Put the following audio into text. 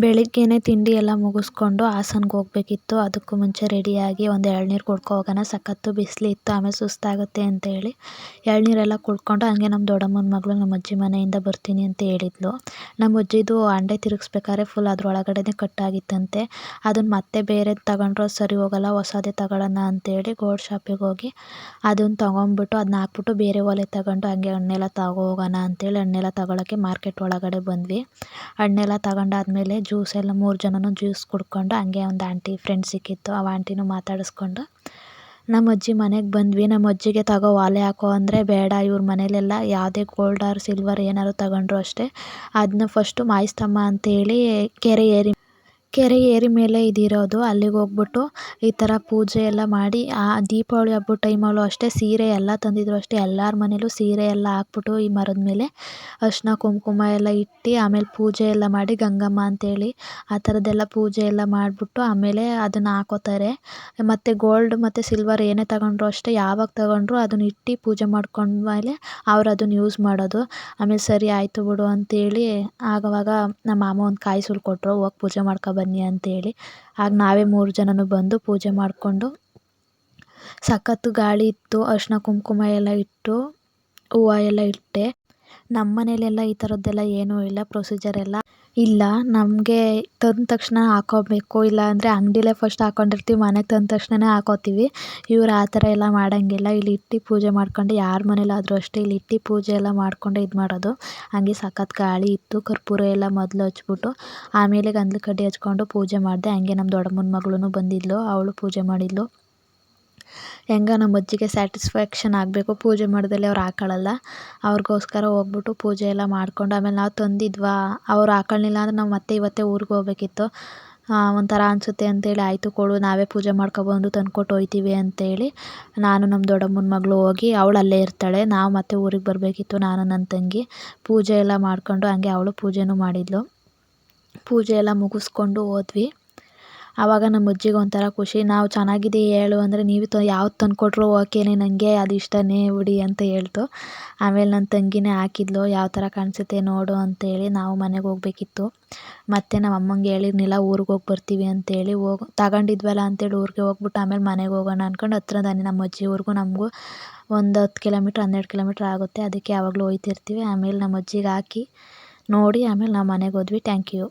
ಬೆಳಿಗ್ಗೆನೇ ತಿಂಡಿ ಎಲ್ಲ ಮುಗಿಸ್ಕೊಂಡು ಹಾಸನ್ಗೆ ಹೋಗ್ಬೇಕಿತ್ತು. ಅದಕ್ಕೂ ಮುಂಚೆ ರೆಡಿಯಾಗಿ ಒಂದು ಎಳ್ನೀರು ಕುಡ್ಕೊ ಹೋಗೋಣ, ಸಖತ್ತು ಬಿಸಿಲಿತ್ತು, ಆಮೇಲೆ ಸುಸ್ತಾಗುತ್ತೆ ಅಂತೇಳಿ ಎಳ್ನೀರೆಲ್ಲ ಕುಡ್ಕೊಂಡು ಹಂಗೆ ನಮ್ಮ ದೊಡ್ಡಮ್ಮನ ಮಗಳು ನಮ್ಮ ಅಜ್ಜಿ ಮನೆಯಿಂದ ಬರ್ತೀನಿ ಅಂತ ಹೇಳಿದ್ಲು. ನಮ್ಮ ಅಜ್ಜಿದು ಅಂಡೆ ತಿರುಗಿಸ್ಬೇಕಾದ್ರೆ ಫುಲ್ ಅದರೊಳಗಡೆನೇ ಕಟ್ಟಾಗಿತ್ತಂತೆ. ಅದನ್ನು ಮತ್ತೆ ಬೇರೆ ತಗೊಂಡ್ರೆ ಸರಿ ಹೋಗಲ್ಲ, ಹೊಸದೇ ತಗೊಳ್ಳೋಣ ಅಂತೇಳಿ ಗೋಲ್ಡ್ ಶಾಪಿಗೆ ಹೋಗಿ ಅದನ್ನು ತೊಗೊಂಬಿಟ್ಟು ಅದನ್ನ ಹಾಕ್ಬಿಟ್ಟು ಬೇರೆ ಒಲೆ ತಗೊಂಡು ಹಂಗೆ ಹಣ್ಣೆಲ್ಲ ತಗೋ ಹೋಗೋಣ ಅಂತೇಳಿ ಹಣ್ಣೆಲ್ಲ ತಗೊಳ್ಳೋಕ್ಕೆ ಮಾರ್ಕೆಟ್ ಒಳಗಡೆ ಬಂದ್ವಿ. ಹಣ್ಣೆಲ್ಲ ತಗೊಂಡಾದ್ಮೇಲೆ ಜ್ಯೂಸ್ ಎಲ್ಲ 3 ಜನನೂ ಜ್ಯೂಸ್ ಕುಡ್ಕೊಂಡು ಹಂಗೆ ಒಂದು ಆಂಟಿ ಫ್ರೆಂಡ್ ಸಿಕ್ಕಿತ್ತು, ಆ ಆಂಟಿನೂ ಮಾತಾಡಿಸ್ಕೊಂಡು ನಮ್ಮ ಅಜ್ಜಿ ಮನೆಗೆ ಬಂದ್ವಿ. ನಮ್ಮ ಅಜ್ಜಿಗೆ ತಗೋ ವಾಲೆ ಹಾಕೋ ಅಂದರೆ ಬೇಡ, ಇವ್ರ ಮನೇಲೆಲ್ಲ ಯಾವುದೇ ಗೋಲ್ಡ್ ಆರ್ ಸಿಲ್ವರ್ ಏನಾದ್ರು ತಗೊಂಡ್ರು ಅಷ್ಟೇ ಅದನ್ನ ಫಸ್ಟು ಮಾಯಿಸ್ತಮ್ಮ ಅಂತೇಳಿ ಕೆರೆ ಏರಿ ಮೇಲೆ ಇದಿರೋದು, ಅಲ್ಲಿಗೆ ಹೋಗ್ಬಿಟ್ಟು ಈ ಥರ ಪೂಜೆ ಎಲ್ಲ ಮಾಡಿ ಆ ದೀಪಾವಳಿ ಹಬ್ಬದ ಟೈಮಲ್ಲೂ ಅಷ್ಟೇ ಸೀರೆ ಎಲ್ಲ ತಂದಿದ್ರು ಅಷ್ಟೇ. ಎಲ್ಲರ ಮನೇಲೂ ಸೀರೆ ಎಲ್ಲ ಹಾಕ್ಬಿಟ್ಟು ಈ ಮರದ ಮೇಲೆ ಅರಿಶಿನ ಕುಂಕುಮ ಎಲ್ಲ ಇಟ್ಟು ಆಮೇಲೆ ಪೂಜೆ ಎಲ್ಲ ಮಾಡಿ ಗಂಗಮ್ಮ ಅಂತೇಳಿ ಆ ಥರದ್ದೆಲ್ಲ ಪೂಜೆ ಎಲ್ಲ ಮಾಡಿಬಿಟ್ಟು ಆಮೇಲೆ ಅದನ್ನು ಹಾಕೋತಾರೆ. ಮತ್ತು ಗೋಲ್ಡ್ ಮತ್ತು ಸಿಲ್ವರ್ ಏನೇ ತಗೊಂಡ್ರು ಅಷ್ಟೇ, ಯಾವಾಗ ತಗೊಂಡ್ರು ಅದನ್ನ ಇಟ್ಟು ಪೂಜೆ ಮಾಡ್ಕೊಂಡ್ಮೇಲೆ ಅವ್ರು ಅದನ್ನು ಯೂಸ್ ಮಾಡೋದು. ಆಮೇಲೆ ಸರಿ ಆಯಿತು ಬಿಡು ಅಂತೇಳಿ ಆವಾಗ ನಮ್ಮ ಮಾಮ ಒಂದು ಕಾಯಿ ಸುಲ್ ಕೊಟ್ಟರು, ಹೋಗಿ ಪೂಜೆ ಮಾಡ್ಕೊ ಬನ್ನಿ ಅಂತೇಳಿ. ಆಗ ನಾವೇ 3 ಜನನೂ ಬಂದು ಪೂಜೆ ಮಾಡಿಕೊಂಡು ಸಖತ್ತು ಗಾಳಿ ಇತ್ತು, ಅರಿಶಿನ ಕುಂಕುಮ ಎಲ್ಲ ಇಟ್ಟು ಹೂವು ಎಲ್ಲ ಇಟ್ಟೆ. ನಮ್ಮ ಮನೇಲೆಲ್ಲ ಈ ಥರದ್ದೆಲ್ಲ ಏನೂ ಇಲ್ಲ, ಪ್ರೊಸೀಜರ್ ಎಲ್ಲ ಇಲ್ಲ. ನಮಗೆ ತಂದ ತಕ್ಷಣ ಹಾಕೋಬೇಕು, ಇಲ್ಲ ಅಂದರೆ ಅಂಗಡಿಲೇ ಫಸ್ಟ್ ಹಾಕ್ಕೊಂಡಿರ್ತೀವಿ, ಮನೆಗೆ ತಂದ ತಕ್ಷಣವೇ ಹಾಕೋತೀವಿ. ಇವ್ರು ಆ ಥರ ಎಲ್ಲ ಮಾಡೋಂಗಿಲ್ಲ, ಇಲ್ಲಿ ಇಟ್ಟು ಪೂಜೆ ಮಾಡ್ಕೊಂಡು ಯಾರ ಮನೇಲಾದರೂ ಅಷ್ಟೇ ಇಲ್ಲಿ ಇಟ್ಟು ಪೂಜೆ ಎಲ್ಲ ಮಾಡಿಕೊಂಡೆ ಇದು ಮಾಡೋದು. ಹಂಗೆ ಸಖತ್ತು ಗಾಳಿ ಇತ್ತು, ಕರ್ಪೂರ ಎಲ್ಲ ಮೊದಲು ಹಚ್ಬಿಟ್ಟು ಆಮೇಲೆ ಗಂಧದ ಕಡ್ಡಿ ಹಚ್ಕೊಂಡು ಪೂಜೆ ಮಾಡಿದೆ. ಹಂಗೆ ನಮ್ಮ ದೊಡ್ಡಮ್ಮನ ಮಗಳೂ ಬಂದಿದ್ಲು, ಅವಳು ಪೂಜೆ ಮಾಡಿದ್ಲು. ಹೆಂಗ ನಮ್ಮ ಅಜ್ಜಿಗೆ ಸ್ಯಾಟಿಸ್ಫ್ಯಾಕ್ಷನ್ ಆಗಬೇಕು, ಪೂಜೆ ಮಾಡ್ದಲೇ ಅವ್ರು ಹಾಕೊಳ್ಳಲ್ಲ, ಅವ್ರಿಗೋಸ್ಕರ ಹೋಗ್ಬಿಟ್ಟು ಪೂಜೆ ಎಲ್ಲ ಮಾಡಿಕೊಂಡು ಆಮೇಲೆ ನಾವು ತಂದಿದ್ವಾ ಅವ್ರು ಹಾಕೊಳ್ಳಿಲ್ಲ ಅಂದರೆ ನಾವು ಮತ್ತೆ ಇವತ್ತೇ ಊರಿಗೆ ಹೋಗ್ಬೇಕಿತ್ತು. ಒಂಥರ ಅನಿಸುತ್ತೆ ಅಂತೇಳಿ ಆಯಿತು ಕೊಡು, ನಾವೇ ಪೂಜೆ ಮಾಡ್ಕೊಬಂದು ತಂದ್ಕೊಟ್ಟು ಹೋಗ್ತೀವಿ ಅಂತೇಳಿ ನಾನು ನಮ್ಮ ದೊಡ್ಡಮ್ಮನ ಮಗಳು ಹೋಗಿ ಅವಳು ಅಲ್ಲೇ ಇರ್ತಾಳೆ, ನಾವು ಮತ್ತೆ ಊರಿಗೆ ಬರಬೇಕಿತ್ತು ನಾನು ನನ್ನ ತಂಗಿ. ಪೂಜೆ ಎಲ್ಲ ಮಾಡಿಕೊಂಡು ಹಂಗೆ ಅವಳು ಪೂಜೆನೂ ಮಾಡಿದ್ಲು. ಪೂಜೆ ಎಲ್ಲ ಮುಗಿಸ್ಕೊಂಡು ಹೋದ್ವಿ. ಆವಾಗ ನಮ್ಮ ಅಜ್ಜಿಗೆ ಒಂಥರ ಖುಷಿ, ನಾವು ಚೆನ್ನಾಗಿದೆ ಹೇಳು ಅಂದರೆ ನೀವು ಯಾವ್ದು ತಂದುಕೊಟ್ರು ಓಕೆನೇ, ನನಗೆ ಅದು ಇಷ್ಟನೇ ಬಿಡಿ ಅಂತ ಹೇಳ್ತು. ಆಮೇಲೆ ನನ್ನ ತಂಗಿನೇ ಹಾಕಿದ್ಲು, ಯಾವ ಥರ ಕಾಣಿಸುತ್ತೆ ನೋಡು ಅಂತೇಳಿ. ನಾವು ಮನೆಗೆ ಹೋಗ್ಬೇಕಿತ್ತು, ಮತ್ತು ನಮ್ಮ ಅಮ್ಮಂಗೆ ಹೇಳಿರ್ನಿಲ್ಲ ಊರಿಗೆ ಹೋಗಿ ಬರ್ತೀವಿ ಅಂತೇಳಿ. ತಗೊಂಡಿದ್ವಲ್ಲ ಅಂತೇಳಿ ಊರಿಗೆ ಹೋಗ್ಬಿಟ್ಟು ಆಮೇಲೆ ಮನೆಗೆ ಹೋಗೋಣ ಅಂದ್ಕೊಂಡು ಹತ್ರದಾನೆ ನಮ್ಮ ಅಜ್ಜಿ ಊರಿಗೂ ನಮಗೂ ಒಂದು 10 ಕಿಲೋಮೀಟ್ರ್ 12 ಕಿಲೋಮೀಟ್ರ್ ಆಗುತ್ತೆ. ಅದಕ್ಕೆ ಯಾವಾಗಲೂ ಹೋಗ್ತಿರ್ತೀವಿ. ಆಮೇಲೆ ನಮ್ಮ ಅಜ್ಜಿಗೆ ಹಾಕಿ ನೋಡಿ ಆಮೇಲೆ ನಾವು ಮನೆಗೆ ಹೋದ್ವಿ. Thank you.